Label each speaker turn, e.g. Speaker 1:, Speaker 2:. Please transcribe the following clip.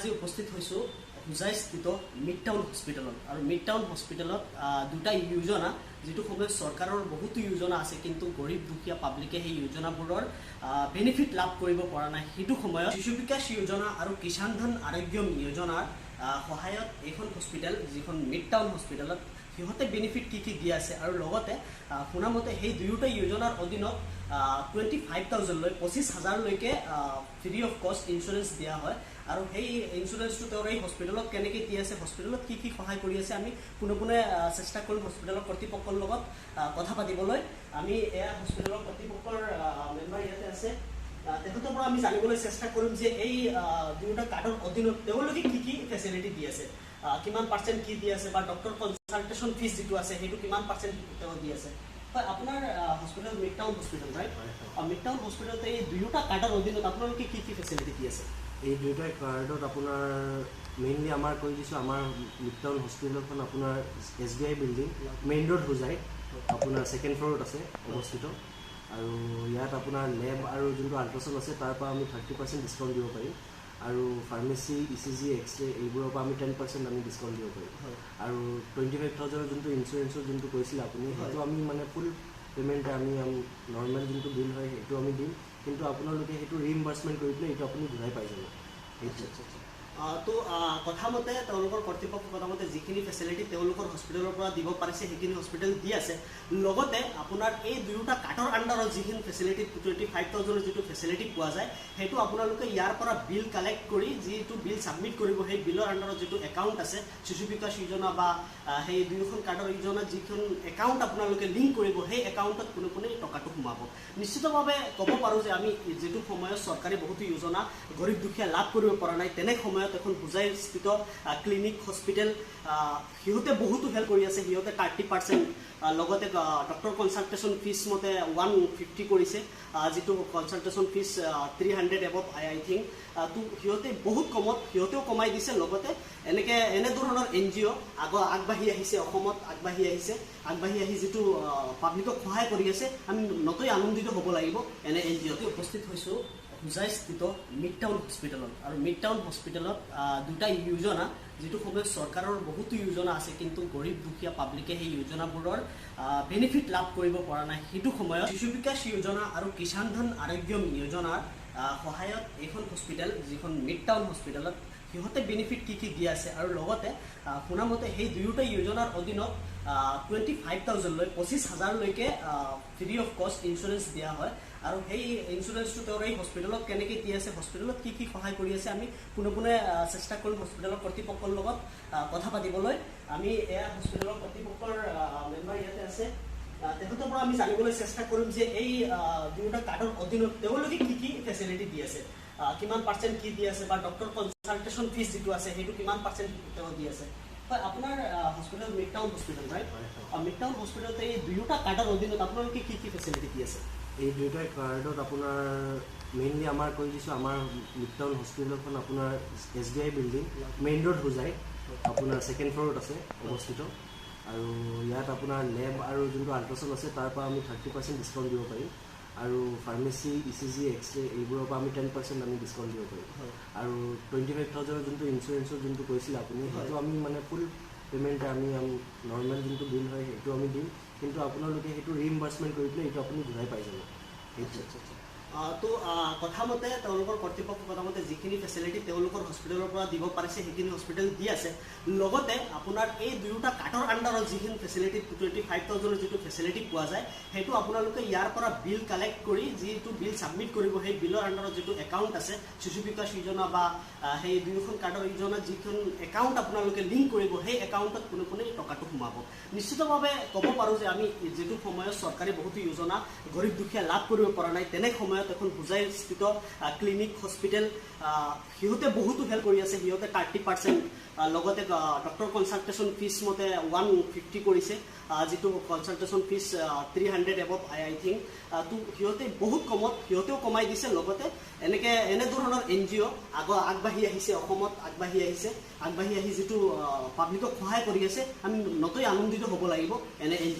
Speaker 1: আজি উপস্থিত হৈছো হুজাইস্থিত মিড টাউন হস্পিটেলত আৰু মিড টাউন হস্পিটেলত দুটা যোজনা যেটো সময় চৰকাৰৰ বহুতো যোজনা আছে কিন্তু গৰীব দুখীয়া পাব্লিকে সেই যোজনাবোৰৰ বেনিফিট লাভ কৰিব পৰা নাই হেতু সময়ত শিশু বিকাশ যোজনা আৰু কিষাণ ধন আৰোগ্য যোজনাৰ সহায়ত এখন হস্পিটেল যিখন মিড টাউন হস্পিটেলত সিহঁতে বেনিফিট কি দিয়া আছে আৰু লগতে শুনামতে সেই দুয়োটা যোজনাৰ অধীনত 25,000 লৈ 25,000 লৈকে ফ্ৰী অফ কষ্ট ইন্স্যুৰেন্স দিয়া হয় আৰু সেই ইন্স্যুৰেন্সটো তেওঁৰ এই হস্পিটেলত কেনেকৈ দি আছে হস্পিটেলত কি সহায় কৰি আছে আমি পোনে চেষ্টা কৰিম হস্পিটেলৰ কৰ্তৃপক্ষৰ লগত কথা পাতিবলৈ আমি এয়া হস্পিটেলৰ কৰ্তৃপক্ষৰ মেম্বাৰ ইয়াতে আছে তেখেতৰ পৰা আমি জানিবলৈ চেষ্টা কৰিম যে এই দুয়োটা কাৰ্ডৰ অধীনত তেওঁলোকে কি ফেচিলিটি দি আছে কিমান পাৰ্চেণ্ট কি দি আছে বা ডক্টৰ কনচাল্টেশ্যন ফিজ যিটো আছে সেইটো কিমান পাৰ্চেণ্ট তেওঁ দি আছে হয় আপোনাৰ hospital mid town hospital right mid town হস্পিটেলত এই দুয়োটা কাৰ্ডৰ অধীনত আপোনালোকে কি ফেচিলিটি দি আছে
Speaker 2: এই দুয়োটা কাৰ্ডত আপোনাৰ মেইনলি আমাৰ কৈ দিছোঁ আমাৰ মিড টাউন হস্পিটেলখন আপোনাৰ SBI building main road Hojai আপোনাৰ ছেকেণ্ড ফ্ল'ৰত আছে অৱস্থিত আৰু ইয়াত আপোনাৰ লেব আৰু যোনটো আল্ট্ৰাচাউণ্ড আছে তাৰ পৰা আমি 30% ডিছকাউণ্ট দিব পাৰিম আৰু ফাৰ্মাচী ECG এক্সৰে এইবোৰৰ পৰা আমি 10% আমি ডিছকাউণ্ট দিব পাৰিম আৰু 25,000 যোনটো ইঞ্চুৰেঞ্চৰ যোনটো কৈছিলে আপুনি সেইটো আমি মানে ফুল পে'মেণ্ট আমি নৰ্মেল যোনটো বিল হয় সেইটো আমি দিম কিন্তু আপোনালোকে সেইটো ৰিইম্বাৰ্চমেণ্ট কৰি পেলাই এইটো আপুনি ঘূৰাই পাই যাব
Speaker 1: তো কথা মতে তেওঁলোকৰ কৰ্তৃপক্ষৰ কথা মতে যিখিনি ফেচিলিটি তেওঁলোকৰ হস্পিটেলৰ পৰা দিব পাৰিছে সেইখিনি হস্পিটেল দি আছে লগতে আপোনাৰ এই দুয়োটা কাৰ্ডৰ আণ্ডাৰত যিখিনি ফেচিলিটি 25,000 যিটো ফেচিলিটি পোৱা যায় সেইটো আপোনালোকে ইয়াৰ পৰা বিল কালেক্ট কৰি যিটো বিল ছাবমিট কৰিব সেই বিলৰ আণ্ডাৰত যিটো একাউণ্ট আছে শিশু বিকাশ যোজনা বা সেই দুয়োখন কাৰ্ডৰ যোজনাত যিখন একাউণ্ট আপোনালোকে লিংক কৰিব সেই একাউণ্টত পোনে টকাটো সোমাব নিশ্চিতভাৱে ক'ব পাৰোঁ যে আমি যিটো সময়ত চৰকাৰে বহুতো যোজনা গৰীব দুখীয়া লাভ কৰিব পৰা নাই তেনে সময়ত এখন হুজাইস্থিত ক্লিনিক হস্পিটেল সিহঁতে বহুতো হেল্প কৰি আছে সিহঁতে 30% লগতে ডক্টৰ কনচাল্টেশ্যন ফিজ মতে 150 কৰিছে যিটো কনচাল্টেশ্যন ফিজ 300 এবভ আই থিংক তো সিহঁতে বহুত কমত সিহঁতেও কমাই দিছে লগতে এনেধৰণৰ NGO আগবাঢ়ি আহিছে অসমত আগবাঢ়ি আহি যিটো পাব্লিকক সহায় কৰি আছে আমি নতৈ আনন্দিত হ'ব লাগিব এনে NGOতে উপস্থিত হৈছোঁ হুজাইস্থিত মিড টাউন হস্পিটেলত আৰু মিড টাউন হস্পিটেলত দুটা যোজনা যেটো সময় চৰকাৰৰ বহুতো যোজনা আছে কিন্তু গৰীব দুখীয়া পাব্লিকে সেই যোজনাবোৰৰ বেনিফিট লাভ কৰিব পৰা নাই হেতু সময়ত শিশু বিকাশ যোজনা আৰু কিষাণ ধন আৰোগ্য যোজনাৰ সহায়ত এখন হস্পিটেল যিখন মিড টাউন হস্পিটেলত সিহঁতে বেনিফিট কি দিয়া আছে আৰু লগতে শুনামতে সেই দুয়োটা যোজনাৰ অধীনত 25,000 লৈ 25,000 লৈকে ফ্ৰী অফ কষ্ট ইন্স্যুৰেন্স দিয়া হয় আৰু সেই ইন্স্যুৰেন্সটো তেওঁৰ এই হস্পিটেলত কেনেকৈ দি আছে হস্পিটেলত কি সহায় কৰি আছে আমি পোনে চেষ্টা কৰিম হস্পিটেলৰ কৰ্তৃপক্ষৰ লগত কথা পাতিবলৈ আমি এয়া হস্পিটেলৰ কৰ্তৃপক্ষৰ মেম্বাৰ ইয়াতে আছে তেখেতৰ পৰা আমি জানিবলৈ চেষ্টা কৰিম যে এই দুয়োটা কাৰ্ডৰ অধীনত তেওঁলোকে কি ফেচিলিটি দি আছে কিমান পাৰ্চেণ্ট কি দি আছে বা ডক্টৰ কনচাল্টেশ্যন ফিজ যিটো আছে সেইটো কিমান পাৰ্চেণ্ট তেওঁ দি আছে হয় আপোনাৰ hospital mid town hospital right mid town হস্পিটেলত এই দুয়োটা কাৰ্ডৰ অধীনত আপোনালোকে কি ফেচিলিটি দি আছে
Speaker 2: এই দুয়োটা কাৰ্ডত আপোনাৰ মেইনলি আমাৰ কৈ দিছোঁ আমাৰ মিড টাউন হস্পিটেলখন আপোনাৰ SBI building main road Hojai আপোনাৰ ছেকেণ্ড ফ্ল'ৰত আছে অৱস্থিত আৰু ইয়াত আপোনাৰ লেব আৰু যোনটো আল্ট্ৰাচাউণ্ড আছে তাৰ পৰা আমি 30% ডিছকাউণ্ট দিব পাৰিম আৰু ফাৰ্মাচী ECG এক্সৰে এইবোৰৰ পৰা আমি 10% আমি ডিছকাউণ্ট দিব পাৰিম আৰু 25,000 যোনটো ইঞ্চুৰেঞ্চৰ যোনটো কৈছিলে আপুনি সেইটো আমি মানে ফুল পে'মেণ্ট আমি নৰ্মেল যোনটো বিল হয় সেইটো আমি দিম কিন্তু আপোনালোকে সেইটো ৰিইম্বাৰ্চমেণ্ট কৰি পেলাই এইটো আপুনি ঘূৰাই পাই যাব
Speaker 1: তো কথা মতে তেওঁলোকৰ কৰ্তৃপক্ষৰ কথা মতে যিখিনি ফেচিলিটি তেওঁলোকৰ হস্পিটেলৰ পৰা দিব পাৰিছে সেইখিনি হস্পিটেল দি আছে লগতে আপোনাৰ এই দুয়োটা কাৰ্ডৰ আণ্ডাৰত যিখিনি ফেচিলিটি 25,000 যিটো ফেচিলিটি পোৱা যায় সেইটো আপোনালোকে ইয়াৰ পৰা বিল কালেক্ট কৰি যিটো বিল ছাবমিট কৰিব সেই বিলৰ আণ্ডাৰত যিটো একাউণ্ট আছে শিশু বিকাশ যোজনা বা সেই দুয়োখন কাৰ্ডৰ যোজনাত যিখন একাউণ্ট আপোনালোকে লিংক কৰিব সেই একাউণ্টত পোনে টকাটো সোমাব নিশ্চিতভাৱে ক'ব পাৰোঁ যে আমি যিটো সময়ত চৰকাৰে বহুতো যোজনা গৰীব দুখীয়া লাভ কৰিব পৰা নাই তেনে সময়ত এখন হুজাইস্থিত ক্লিনিক হস্পিটেল সিহঁতে বহুতো হেল্প কৰি আছে সিহঁতে 30% লগতে ডক্টৰ কনচাল্টেশ্যন ফিজ মতে 150 কৰিছে যিটো কনচাল্টেশ্যন ফিজ 300 এবভ আই থিংক তো সিহঁতে বহুত কমত সিহঁতেও কমাই দিছে লগতে এনেধৰণৰ NGO আগবাঢ়ি আহিছে অসমত আগবাঢ়ি আহি যিটো পাব্লিকক সহায় কৰি আছে আমি নতৈ আনন্দিত হ'ব লাগিব এনে NGO